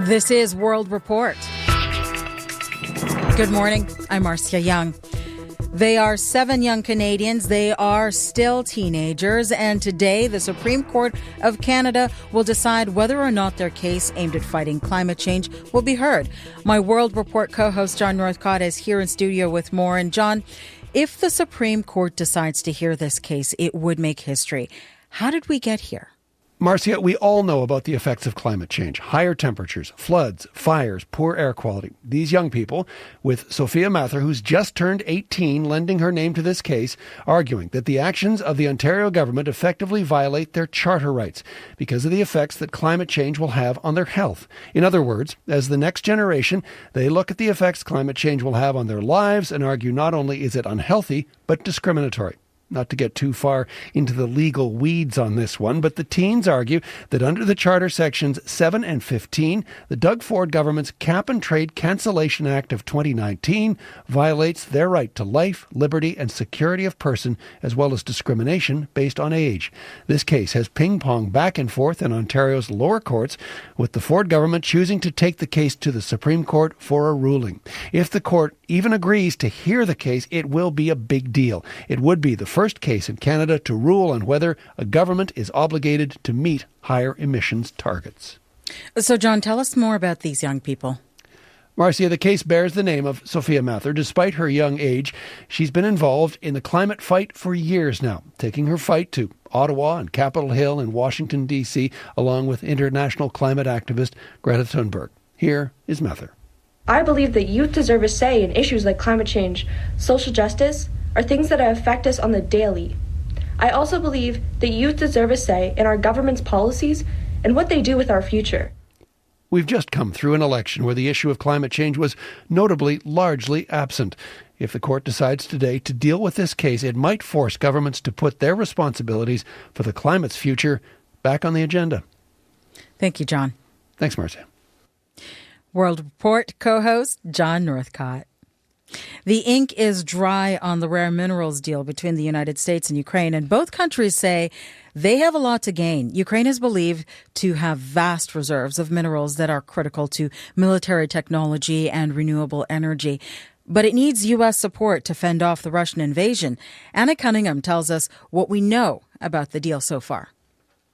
This is World Report. Good morning. I'm Marcia Young. They are 7 young Canadians. They are still teenagers. And today, the Supreme Court of Canada will decide whether or not their case aimed at fighting climate change will be heard. My World Report co-host John Northcott is here in studio with more. And John, if the Supreme Court decides to hear this case, it would make history. How did we get here? Marcia, we all know about the effects of climate change. Higher temperatures, floods, fires, poor air quality. These young people, with Sophia Mather, who's just turned 18, lending her name to this case, arguing that the actions of the Ontario government effectively violate their charter rights because of the effects that climate change will have on their health. In other words, as the next generation, they look at the effects climate change will have on their lives and argue not only is it unhealthy, but discriminatory. Not to get too far into the legal weeds on this one, but the teens argue that under the Charter Sections 7 and 15, the Doug Ford government's Cap-and-Trade Cancellation Act of 2019 violates their right to life, liberty, and security of person, as well as discrimination based on age. This case has ping-ponged back and forth in Ontario's lower courts, with the Ford government choosing to take the case to the Supreme Court for a ruling. If the court even agrees to hear the case, it will be a big deal. It would be the first case in Canada to rule on whether a government is obligated to meet higher emissions targets. So, John, tell us more about these young people. Marcia, the case bears the name of Sophia Mather. Despite her young age, she's been involved in the climate fight for years now, taking her fight to Ottawa and Capitol Hill and Washington, D.C., along with international climate activist Greta Thunberg. Here is Mather. I believe that youth deserve a say in issues like climate change, social justice, are things that affect us on the daily. I also believe that youth deserve a say in our government's policies and what they do with our future. We've just come through an election where the issue of climate change was notably largely absent. If the court decides today to deal with this case, it might force governments to put their responsibilities for the climate's future back on the agenda. Thank you, John. Thanks, Marcia. World Report co-host John Northcott. The ink is dry on the rare minerals deal between the United States and Ukraine, and both countries say they have a lot to gain. Ukraine is believed to have vast reserves of minerals that are critical to military technology and renewable energy. But it needs U.S. support to fend off the Russian invasion. Anna Cunningham tells us what we know about the deal so far.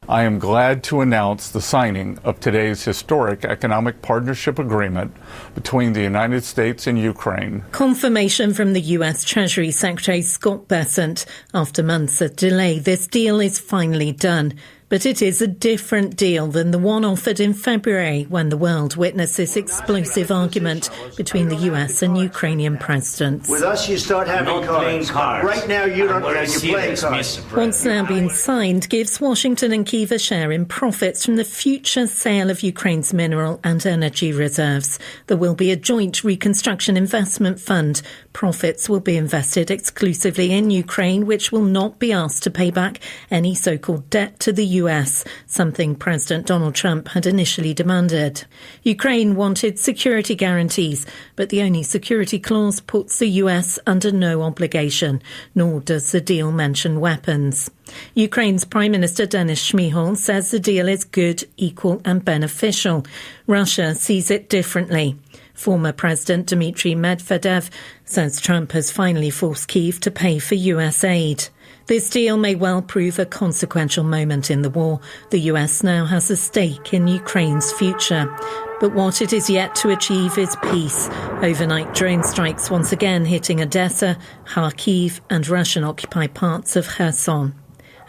I am glad to announce the signing of today's historic economic partnership agreement between the United States and Ukraine. Confirmation from the U.S. Treasury Secretary Scott Bessent. After months of delay, this deal is finally done. But it is a different deal than the one offered in February when the world witnessed this explosive argument between the US and Ukrainian presidents. With us, you start having cards. Right now, you're playing cards. What's now been signed gives Washington and Kyiv a share in profits from the future sale of Ukraine's mineral and energy reserves. There will be a joint reconstruction investment fund. Profits will be invested exclusively in Ukraine, which will not be asked to pay back any so-called debt to the US, something President Donald Trump had initially demanded. Ukraine wanted security guarantees, but the only security clause puts the US under no obligation, nor does the deal mention weapons. Ukraine's Prime Minister Denis Shmyhal says the deal is good, equal and beneficial. Russia sees it differently. Former President Dmitry Medvedev says Trump has finally forced Kyiv to pay for US aid. This deal may well prove a consequential moment in the war. The US now has a stake in Ukraine's future. But what it is yet to achieve is peace. Overnight drone strikes once again hitting Odessa, Kharkiv and Russian-occupied parts of Kherson.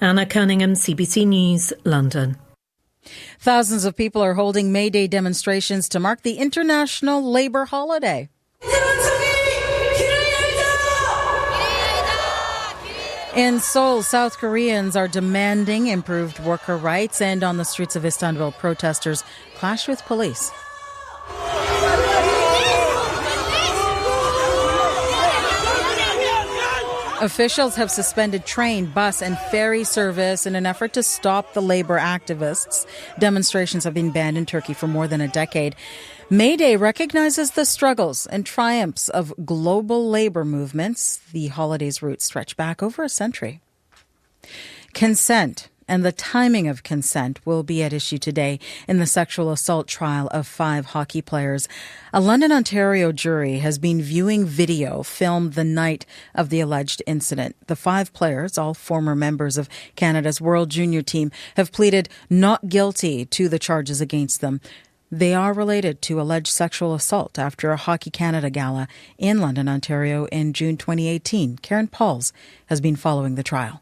Anna Cunningham, CBC News, London. Thousands of people are holding May Day demonstrations to mark the International Labour Holiday. In Seoul, South Koreans are demanding improved worker rights, and on the streets of Istanbul, protesters clash with police. Officials have suspended train, bus and ferry service in an effort to stop the labor activists. Demonstrations have been banned in Turkey for more than a decade. May Day recognizes the struggles and triumphs of global labor movements. The holiday's roots stretch back over a century. Consent and the timing of consent will be at issue today in the sexual assault trial of 5 hockey players. A London, Ontario jury has been viewing video filmed the night of the alleged incident. The 5 players, all former members of Canada's World Junior team, have pleaded not guilty to the charges against them. They are related to alleged sexual assault after a Hockey Canada gala in London, Ontario in June 2018. Karen Pauls has been following the trial.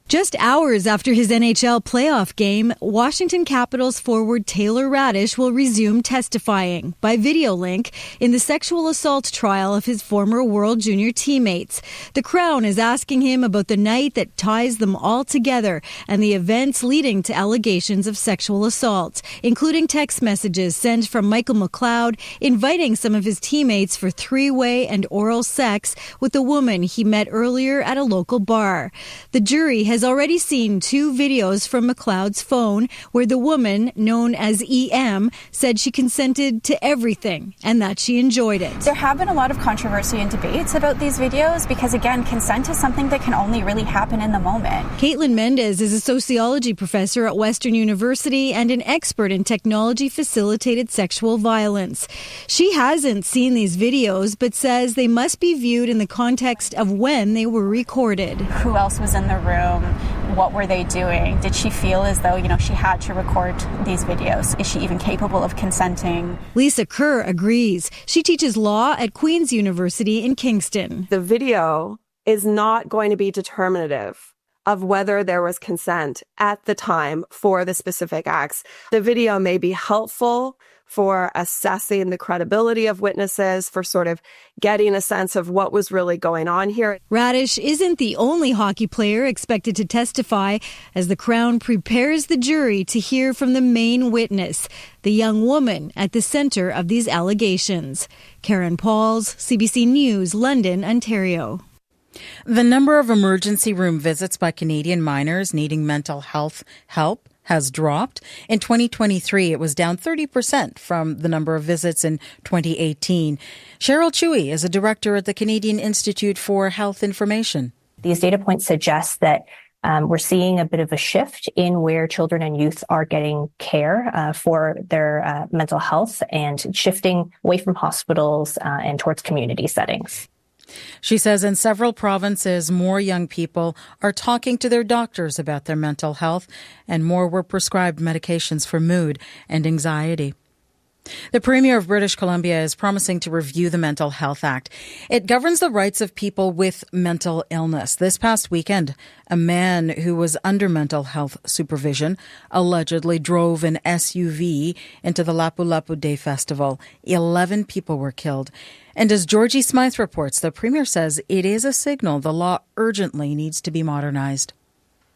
Just hours after his NHL playoff game, Washington Capitals forward Taylor Radish will resume testifying by video link in the sexual assault trial of his former World Junior teammates. The Crown is asking him about the night that ties them all together and the events leading to allegations of sexual assault, including text messages sent from Michael McLeod inviting some of his teammates for three-way and oral sex with a woman he met earlier at a local bar. The jury has already seen 2 videos from McLeod's phone where the woman, known as EM, said she consented to everything and that she enjoyed it. There have been a lot of controversy and debates about these videos because, again, consent is something that can only really happen in the moment. Caitlin Mendez is a sociology professor at Western University and an expert in technology-facilitated sexual violence. She hasn't seen these videos but says they must be viewed in the context of when they were recorded. Who else was in the room? What were they doing? Did she feel as though, she had to record these videos? Is she even capable of consenting? Lisa Kerr agrees. She teaches law at Queen's University in Kingston. The video is not going to be determinative of whether there was consent at the time for the specific acts. The video may be helpful for assessing the credibility of witnesses, for sort of getting a sense of what was really going on here. Radish isn't the only hockey player expected to testify as the Crown prepares the jury to hear from the main witness, the young woman at the center of these allegations. Karen Pauls, CBC News, London, Ontario. The number of emergency room visits by Canadian minors needing mental health help has dropped. In 2023, it was down 30% from the number of visits in 2018. Cheryl Chewy is a director at the Canadian Institute for Health Information. These data points suggest that we're seeing a bit of a shift in where children and youth are getting care for their mental health and shifting away from hospitals and towards community settings. She says in several provinces, more young people are talking to their doctors about their mental health, and more were prescribed medications for mood and anxiety. The Premier of British Columbia is promising to review the Mental Health Act. It governs the rights of people with mental illness. This past weekend, a man who was under mental health supervision allegedly drove an SUV into the Lapu-Lapu Day Festival. 11 people were killed. And as Georgie Smythe reports, the Premier says it is a signal the law urgently needs to be modernized.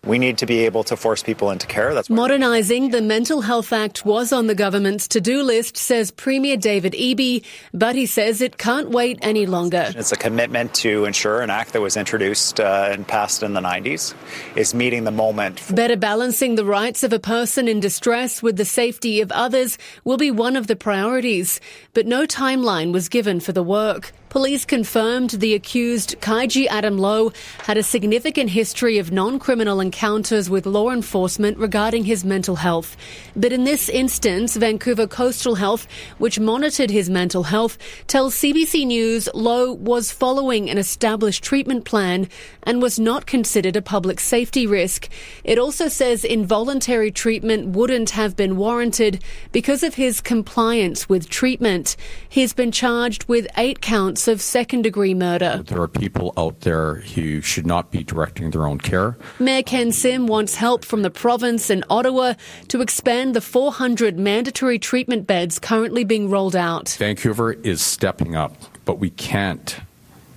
We need to be able to force people into care. That's modernising the Mental Health Act was on the government's to-do list, says Premier David Eby, but he says it can't wait any longer. It's a commitment to ensure an act that was introduced and passed in the 90s is meeting the moment. Better balancing the rights of a person in distress with the safety of others will be one of the priorities, but no timeline was given for the work. Police confirmed the accused, Kaiji Adam Lowe, had a significant history of non-criminal encounters with law enforcement regarding his mental health. But in this instance, Vancouver Coastal Health, which monitored his mental health, tells CBC News Lowe was following an established treatment plan and was not considered a public safety risk. It also says involuntary treatment wouldn't have been warranted because of his compliance with treatment. He's been charged with 8 counts of second-degree murder. There are people out there who should not be directing their own care. Mayor Ken Sim wants help from the province and Ottawa to expand the 400 mandatory treatment beds currently being rolled out. Vancouver is stepping up, but we can't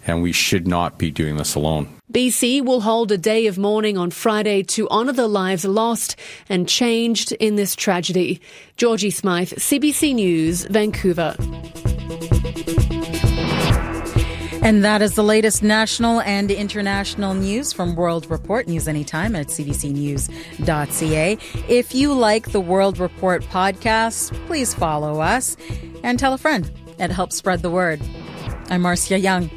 and we should not be doing this alone. BC will hold a day of mourning on Friday to honour the lives lost and changed in this tragedy. Georgie Smythe, CBC News, Vancouver. And that is the latest national and international news from World Report. News anytime at cbcnews.ca. If you like the World Report podcast, please follow us and tell a friend. It helps spread the word. I'm Marcia Young.